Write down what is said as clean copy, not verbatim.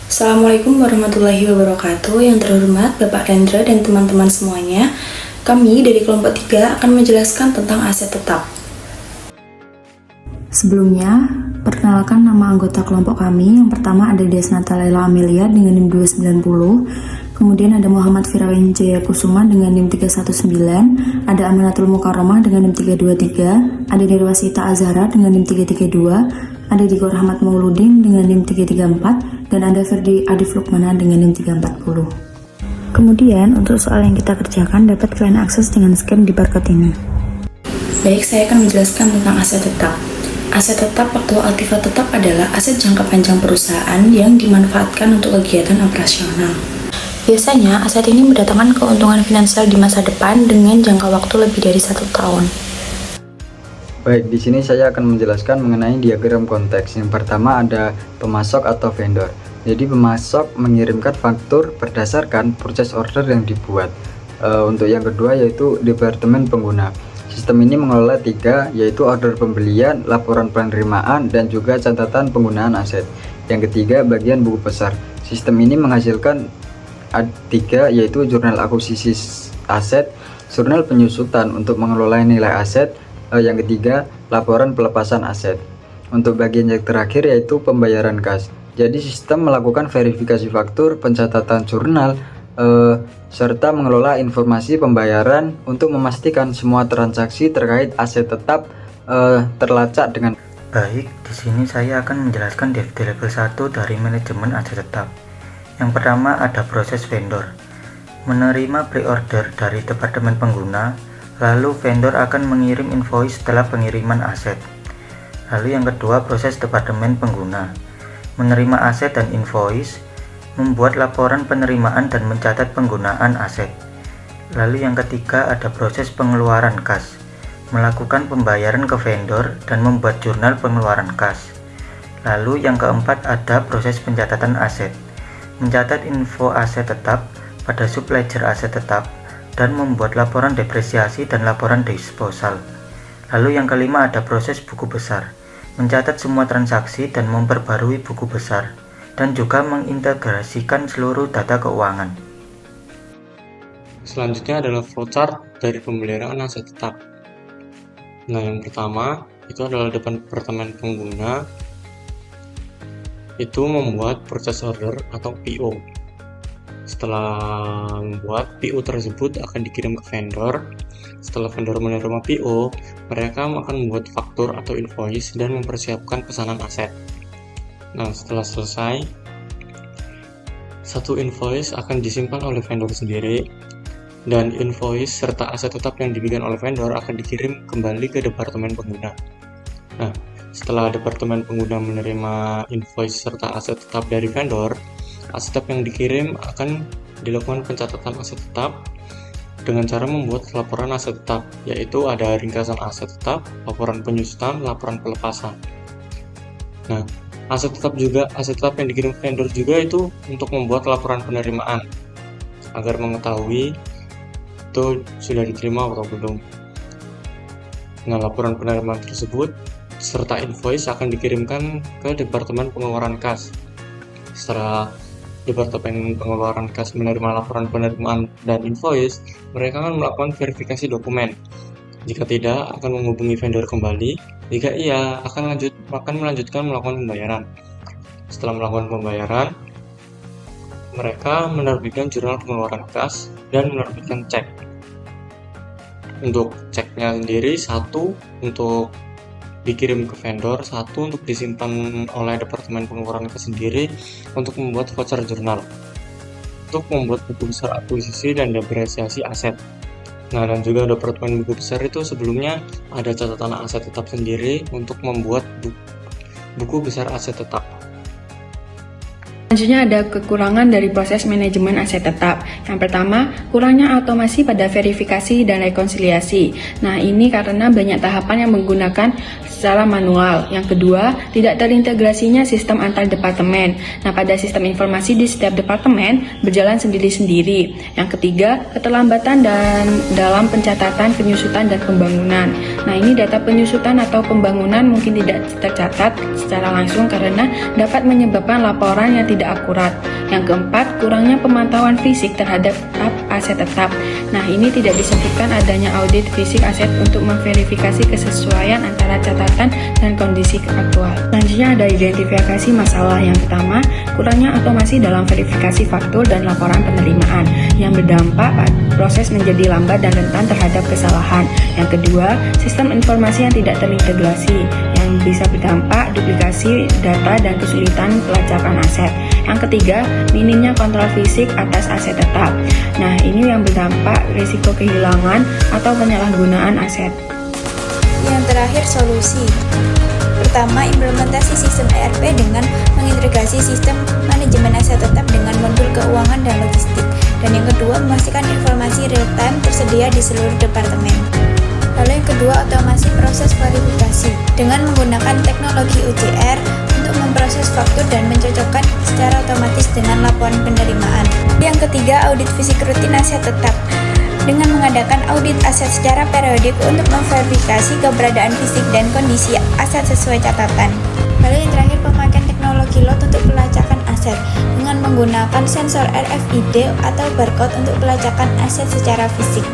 Assalamualaikum warahmatullahi wabarakatuh. Yang terhormat Bapak Rendra dan teman-teman semuanya, kami dari kelompok 3 akan menjelaskan tentang aset tetap. Sebelumnya, perkenalkan nama anggota kelompok kami. Yang pertama ada Desnata Laila Amelia dengan NIM 290. Kemudian ada Muhammad Firawan Jaya Kusuma dengan NIM 319. Ada Aminatul Mukarramah dengan NIM 323. Ada Nirwasita Azhara dengan NIM 332. Ada Diko Rahmat Mauludin dengan NIM 334. Dan ada Ferdi Adif Lukmana dengan NIM 340. Kemudian, untuk soal yang kita kerjakan dapat kalian akses dengan scan di barcode ini. Baik, saya akan menjelaskan tentang aset tetap. Aset tetap atau aktiva tetap adalah aset jangka panjang perusahaan yang dimanfaatkan untuk kegiatan operasional. Biasanya, aset ini mendatangkan keuntungan finansial di masa depan dengan jangka waktu lebih dari 1 tahun. Baik, di sini saya akan menjelaskan mengenai diagram konteks. Yang pertama ada pemasok atau vendor. Jadi pemasok mengirimkan faktur berdasarkan purchase order yang dibuat. Untuk yang kedua yaitu departemen pengguna. Sistem ini mengelola 3, yaitu order pembelian, laporan penerimaan, dan juga catatan penggunaan aset. Yang ketiga bagian buku besar. Sistem ini menghasilkan 3, yaitu jurnal akuisisi aset, jurnal penyusutan untuk mengelola nilai aset. Yang ketiga, laporan pelepasan aset. Untuk bagian yang terakhir yaitu pembayaran kas. Jadi sistem melakukan verifikasi faktur, pencatatan jurnal, serta mengelola informasi pembayaran untuk memastikan semua transaksi terkait aset tetap terlacak dengan baik. Di sini saya akan menjelaskan di level 1 dari manajemen aset tetap. Yang pertama ada proses vendor. Menerima pre-order dari departemen pengguna. Lalu vendor akan mengirim invoice setelah pengiriman aset. Lalu yang kedua proses departemen pengguna. Menerima aset dan invoice, membuat laporan penerimaan dan mencatat penggunaan aset. Lalu yang ketiga ada proses pengeluaran kas. Melakukan pembayaran ke vendor dan membuat jurnal pengeluaran kas. Lalu yang keempat ada proses pencatatan aset. Mencatat info aset tetap pada subledger aset tetap dan membuat laporan depresiasi dan laporan disposal. Lalu yang kelima ada proses buku besar, mencatat semua transaksi dan memperbarui buku besar, dan juga mengintegrasikan seluruh data keuangan. Selanjutnya adalah flowchart dari pemeliharaan aset tetap. Nah, yang pertama itu adalah departemen pengguna itu membuat purchase order atau PO. Setelah membuat PO tersebut akan dikirim ke vendor. Setelah vendor menerima PO, mereka akan membuat faktur atau invoice dan mempersiapkan pesanan aset. Nah, setelah selesai, satu invoice akan disimpan oleh vendor sendiri, dan invoice serta aset tetap yang dibikin oleh vendor akan dikirim kembali ke departemen pengguna. Nah, setelah departemen pengguna menerima invoice serta aset tetap dari vendor, aset tetap yang dikirim akan dilakukan pencatatan aset tetap dengan cara membuat laporan aset tetap, yaitu ada ringkasan aset tetap, laporan penyusutan, laporan pelepasan. Nah, aset tetap yang dikirim vendor juga itu untuk membuat laporan penerimaan agar mengetahui itu sudah diterima atau belum. Nah, laporan penerimaan tersebut serta invoice akan dikirimkan ke departemen pengeluaran kas. Setelah departemen pengeluaran kas menerima laporan penerimaan dan invoice, mereka akan melakukan verifikasi dokumen. Jika tidak, akan menghubungi vendor kembali. Jika iya, akan melanjutkan melakukan pembayaran. Setelah melakukan pembayaran, mereka menerbitkan jurnal pengeluaran kas dan menerbitkan cek. Untuk ceknya sendiri, satu untuk dikirim ke vendor, satu untuk disimpan oleh departemen pengeluaran kas sendiri untuk membuat voucher jurnal, untuk membuat buku besar akuisisi dan depresiasi aset. Nah, dan juga departemen buku besar itu sebelumnya ada catatan aset tetap sendiri untuk membuat buku besar aset tetap. Selanjutnya ada kekurangan dari proses manajemen aset tetap. Yang pertama, kurangnya otomasi pada verifikasi dan rekonsiliasi. Nah, ini karena banyak tahapan yang menggunakan secara manual. Yang kedua, tidak terintegrasinya sistem antar departemen. Nah, pada sistem informasi di setiap departemen berjalan sendiri-sendiri. Yang ketiga, keterlambatan dalam pencatatan, penyusutan, dan pembangunan. Nah, ini data penyusutan atau pembangunan mungkin tidak tercatat secara langsung karena dapat menyebabkan laporan yang tidak tidak akurat. Yang keempat, kurangnya pemantauan fisik terhadap aset tetap. Nah, ini tidak disebutkan adanya audit fisik aset untuk memverifikasi kesesuaian antara catatan dan kondisi aktual. Selanjutnya ada identifikasi masalah. Yang pertama, kurangnya otomasi dalam verifikasi faktur dan laporan penerimaan yang berdampak proses menjadi lambat dan rentan terhadap kesalahan. Yang kedua, sistem informasi yang tidak terintegrasi yang bisa berdampak duplikasi data dan kesulitan pelacakan aset. Yang ketiga, minimnya kontrol fisik atas aset tetap. Nah, ini yang berdampak risiko kehilangan atau penyalahgunaan aset. Yang terakhir, solusi. Pertama, implementasi sistem ERP dengan mengintegrasi sistem manajemen aset tetap dengan modul keuangan dan logistik. Dan yang kedua, memastikan informasi real-time tersedia di seluruh departemen. Lalu yang kedua, otomasi proses verifikasi dengan menggunakan teknologi OCR untuk memproses faktur dan mencocokkan secara otomatis dengan laporan penerimaan. Yang ketiga, audit fisik rutin aset tetap dengan mengadakan audit aset secara periodik untuk memverifikasi keberadaan fisik dan kondisi aset sesuai catatan. Lalu yang terakhir, pemakaian teknologi lot untuk pelacakan aset dengan menggunakan sensor RFID atau barcode untuk pelacakan aset secara fisik.